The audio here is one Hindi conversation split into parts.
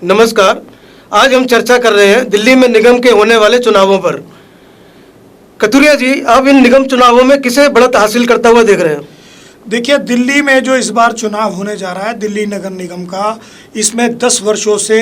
नमस्कार। आज हम चर्चा कर रहे हैं दिल्ली में निगम के होने वाले चुनावों पर। कथुरिया जी, आप इन निगम चुनावों में किसे बढ़त हासिल करता हुआ देख रहे हैं? देखिए, दिल्ली में जो इस बार चुनाव होने जा रहा है दिल्ली नगर निगम का, इसमें 10 वर्षों से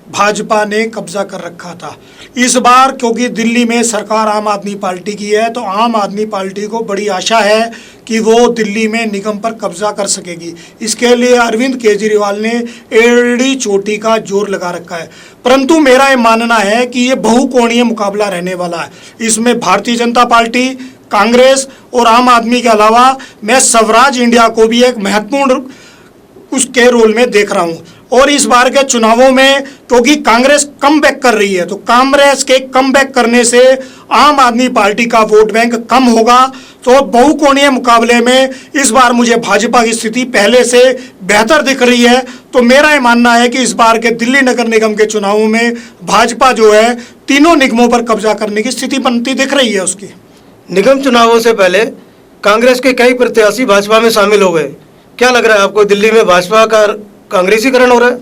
भाजपा ने कब्जा कर रखा था। इस बार क्योंकि दिल्ली में सरकार आम आदमी पार्टी की है, तो आम आदमी पार्टी को बड़ी आशा है कि वो दिल्ली में निगम पर कब्जा कर सकेगी। इसके लिए अरविंद केजरीवाल ने एड़ी चोटी का जोर लगा रखा है। परंतु मेरा ये मानना है कि ये बहुकोणीय मुकाबला रहने वाला है। इसमें भारतीय जनता पार्टी, कांग्रेस और आम आदमी के अलावा मैं स्वराज इंडिया को भी एक महत्वपूर्ण उसके रोल में देख रहा हूं। और इस बार के चुनावों में क्योंकि कांग्रेस कम बैक कर रही है, तो कांग्रेस के कम बैक करने से आम आदमी पार्टी का वोट बैंक कम होगा। तो बहुकोणीय मुकाबले में इस बार मुझे भाजपा की स्थिति पहले से बेहतर दिख रही है। तो मेरा ये मानना है कि इस बार के दिल्ली नगर निगम के चुनावों में भाजपा जो है तीनों निगमों पर कब्जा करने की स्थिति बनती दिख रही है उसकी। निगम चुनावों से पहले कांग्रेस के कई प्रत्याशी भाजपा में शामिल हो गए। क्या लग रहा है आपको, दिल्ली में भाजपा का कांग्रेसीकरण हो रहा है?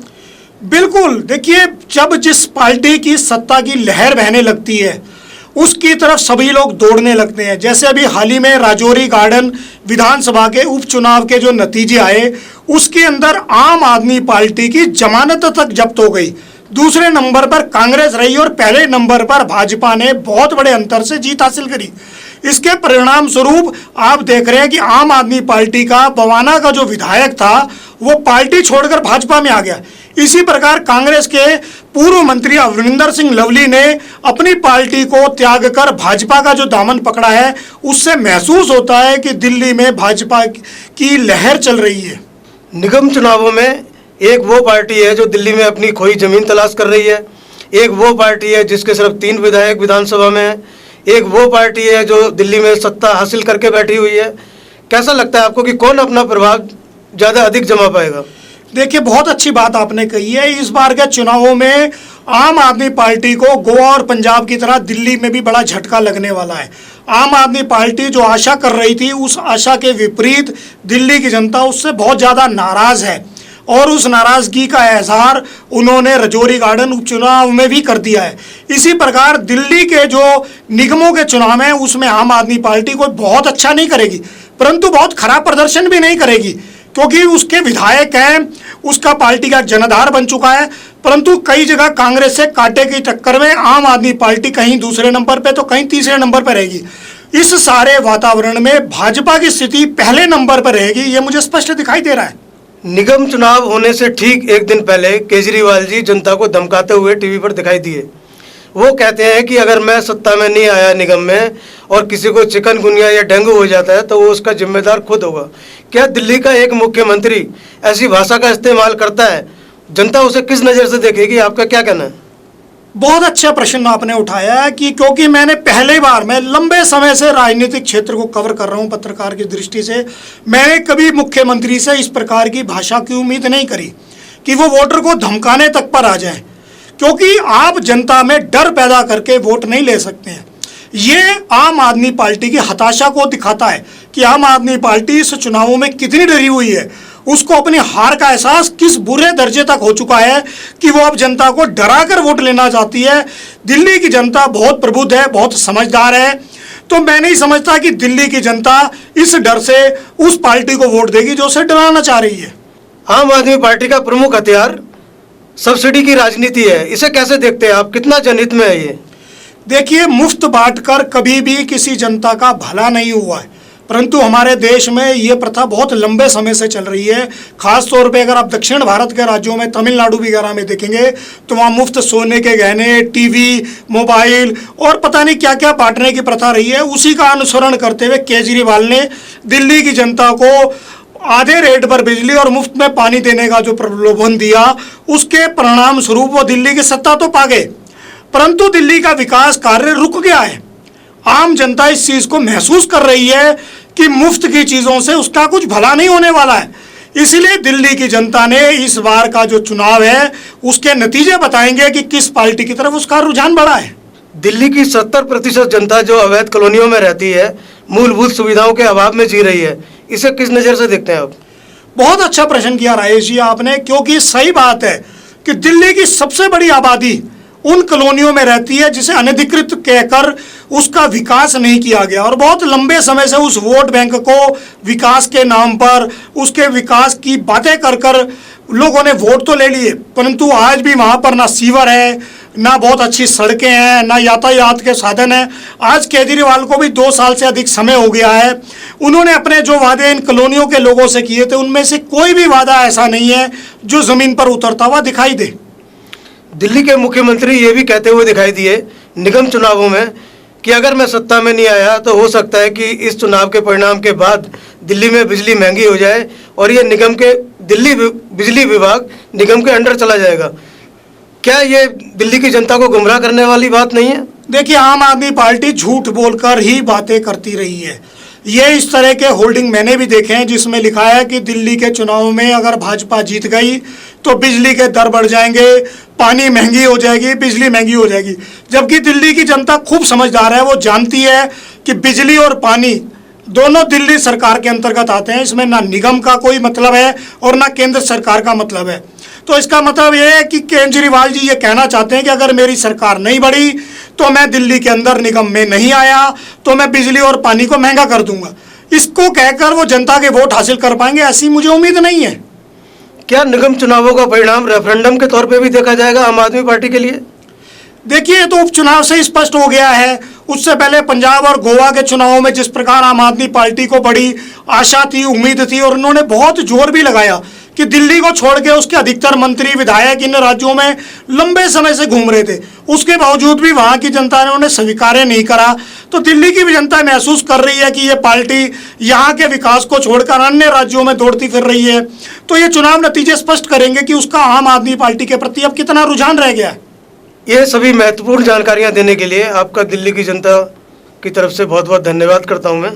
बिल्कुल। देखिए, जब जिस पार्टी की सत्ता की लहर बहने लगती है उसकी तरफ सभी लोग दौड़ने लगते हैं। जैसे अभी हाल ही में राजौरी गार्डन विधानसभा के उपचुनाव के जो नतीजे आए, उसके अंदर आम आदमी पार्टी की जमानत तक जब्त हो गई। दूसरे नंबर पर कांग्रेस रही और पहले नंबर पर भाजपा ने बहुत बड़े अंतर से जीत हासिल करी। इसके परिणाम स्वरूप आप देख रहे हैं कि आम आदमी पार्टी का बवाना का जो विधायक था वो पार्टी छोड़कर भाजपा में आ गया। इसी प्रकार कांग्रेस के पूर्व मंत्री अमरिंदर सिंह लवली ने अपनी पार्टी को त्याग कर भाजपा का जो दामन पकड़ा है, उससे महसूस होता है कि दिल्ली में भाजपा की लहर चल रही है। निगम चुनावों में एक वो पार्टी है जो दिल्ली में अपनी खोई जमीन तलाश कर रही है, एक वो पार्टी है जिसके सिर्फ 3 विधायक विधानसभा में है, एक वो पार्टी है जो दिल्ली में सत्ता हासिल करके बैठी हुई है। कैसा लगता है आपको कि कौन अपना प्रभाव ज़्यादा अधिक जमा पाएगा? देखिए, बहुत अच्छी बात आपने कही है। इस बार के चुनावों में आम आदमी पार्टी को गोवा और पंजाब की तरह दिल्ली में भी बड़ा झटका लगने वाला है। आम आदमी पार्टी जो आशा कर रही थी, उस आशा के विपरीत दिल्ली की जनता उससे बहुत ज़्यादा नाराज है और उस नाराजगी का इजहार उन्होंने राजौरी गार्डन उपचुनाव में भी कर दिया है। इसी प्रकार दिल्ली के जो निगमों के चुनाव हैं उसमें आम आदमी पार्टी कोई बहुत अच्छा नहीं करेगी, परंतु बहुत खराब प्रदर्शन भी नहीं करेगी, क्योंकि उसके विधायक हैं, उसका पार्टी का जनाधार बन चुका है। परंतु कई जगह कांग्रेस से कांटे की टक्कर में आम आदमी पार्टी कहीं दूसरे नंबर पे तो कहीं तीसरे नंबर पर रहेगी। इस सारे वातावरण में भाजपा की स्थिति पहले नंबर पर रहेगी, ये मुझे स्पष्ट दिखाई दे रहा है। निगम चुनाव होने से ठीक एक दिन पहले केजरीवाल जी जनता को धमकाते हुए टीवी पर दिखाई दिए। वो कहते हैं कि अगर मैं सत्ता में नहीं आया निगम में और किसी को चिकनगुनिया या डेंगू हो जाता है तो वो उसका जिम्मेदार खुद होगा। क्या दिल्ली का एक मुख्यमंत्री ऐसी भाषा का इस्तेमाल करता है? जनता उसे किस नज़र से देखेगी, आपका क्या कहना है? बहुत अच्छा प्रश्न आपने उठाया है कि क्योंकि मैं लंबे समय से राजनीतिक क्षेत्र को कवर कर रहा हूं पत्रकार की दृष्टि से, मैंने कभी मुख्यमंत्री से इस प्रकार की भाषा की उम्मीद नहीं करी कि वो वोटर को धमकाने तक पर आ जाए, क्योंकि आप जनता में डर पैदा करके वोट नहीं ले सकते हैं। ये आम आदमी पार्टी की हताशा को दिखाता है कि आम आदमी पार्टी इस चुनावों में कितनी डरी हुई है। उसको अपनी हार का एहसास किस बुरे दर्जे तक हो चुका है कि वो अब जनता को डराकर वोट लेना चाहती है। दिल्ली की जनता बहुत प्रबुद्ध है, बहुत समझदार है, तो मैं नहीं समझता कि दिल्ली की जनता इस डर से उस पार्टी को वोट देगी जो उसे डराना चाह रही है। आम आदमी पार्टी का प्रमुख हथियार सब्सिडी की राजनीति है, इसे कैसे देखते हैं आप? कितना जनहित में है ये? देखिए, मुफ्त बांटकर कभी भी किसी जनता का भला नहीं हुआ है, परंतु हमारे देश में ये प्रथा बहुत लंबे समय से चल रही है। खास तौर पे अगर आप दक्षिण भारत के राज्यों में, तमिलनाडु वगैरह में देखेंगे तो वहाँ मुफ्त सोने के गहने, टीवी, मोबाइल और पता नहीं क्या क्या बांटने की प्रथा रही है। उसी का अनुसरण करते हुए केजरीवाल ने दिल्ली की जनता को आधे रेट पर बिजली और मुफ्त में पानी देने का जो प्रलोभन दिया, उसके परिणाम स्वरूप वो दिल्ली की सत्ता तो पा गए, परंतु दिल्ली का विकास कार्य रुक गया है। आम जनता इस चीज को महसूस कर रही है कि मुफ्त की चीजों से उसका कुछ भला नहीं होने वाला है। इसलिए दिल्ली की जनता ने इस बार का जो चुनाव है उसके नतीजे बताएंगे कि किस पार्टी की तरफ उसका रुझान बढ़ा है। दिल्ली की 70% जनता जो अवैध कॉलोनियों में रहती है, मूलभूत सुविधाओं के अभाव में जी रही है, इसे किस नज़र से देखते हैं आप? बहुत अच्छा प्रश्न किया राजेश जी आपने, क्योंकि सही बात है कि दिल्ली की सबसे बड़ी आबादी उन कॉलोनियों में रहती है जिसे अनधिकृत कहकर उसका विकास नहीं किया गया, और बहुत लंबे समय से उस वोट बैंक को विकास के नाम पर उसके विकास की बातें कर कर लोगों ने वोट तो ले लिए, परंतु आज भी वहाँ पर ना सीवर है, ना बहुत अच्छी सड़कें हैं, ना यातायात के साधन हैं। आज केजरीवाल को भी 2 साल से अधिक समय हो गया है। उन्होंने अपने जो वादे इन कॉलोनियों के लोगों से किए थे उनमें से कोई भी वादा ऐसा नहीं है जो ज़मीन पर उतरता हुआ दिखाई दे। दिल्ली के मुख्यमंत्री ये भी कहते हुए दिखाई दिए निगम चुनावों में कि अगर मैं सत्ता में नहीं आया तो हो सकता है कि इस चुनाव के परिणाम के बाद दिल्ली में बिजली महंगी हो जाए और ये दिल्ली बिजली विभाग निगम के अंडर चला जाएगा। क्या ये दिल्ली की जनता को गुमराह करने वाली बात नहीं है? देखिए, आम आदमी पार्टी झूठ बोलकर ही बातें करती रही है। ये इस तरह के होर्डिंग मैंने भी देखे हैं जिसमें लिखा है कि दिल्ली के चुनाव में अगर भाजपा जीत गई तो बिजली के दर बढ़ जाएंगे, पानी महंगी हो जाएगी, बिजली महंगी हो जाएगी। जबकि दिल्ली की जनता खूब समझदार है, वो जानती है कि बिजली और पानी दोनों दिल्ली सरकार के अंतर्गत आते हैं। इसमें ना निगम का कोई मतलब है और ना केंद्र सरकार का मतलब है। तो इसका मतलब ये है कि केजरीवाल जी ये कहना चाहते हैं कि अगर मेरी सरकार नहीं बढ़ी तो मैं दिल्ली के अंदर निगम में नहीं आया तो मैं बिजली और पानी को महंगा कर दूंगा। इसको कहकर वो जनता के वोट हासिल कर पाएंगे, ऐसी मुझे उम्मीद नहीं है। क्या निगम चुनावों का परिणाम रेफरेंडम के तौर पे भी देखा जाएगा आम आदमी पार्टी के लिए? देखिए, ये तो उपचुनाव से ही स्पष्ट हो गया है। उससे पहले पंजाब और गोवा के चुनावों में जिस प्रकार आम आदमी पार्टी को बड़ी आशा थी, उम्मीद थी, और उन्होंने बहुत जोर भी लगाया कि दिल्ली को छोड़ के उसके अधिकतर मंत्री विधायक इन राज्यों में लंबे समय से घूम रहे थे, उसके बावजूद भी वहाँ की जनता ने उन्हें स्वीकार नहीं करा। तो दिल्ली की भी जनता महसूस कर रही है कि ये पार्टी यहाँ के विकास को छोड़कर अन्य राज्यों में दौड़ती फिर रही है। तो ये चुनाव नतीजे स्पष्ट करेंगे कि उसका आम आदमी पार्टी के प्रति अब कितना रुझान रह गया है। ये सभी महत्वपूर्ण जानकारियां देने के लिए आपका दिल्ली की जनता की तरफ से बहुत बहुत धन्यवाद करता हूं मैं।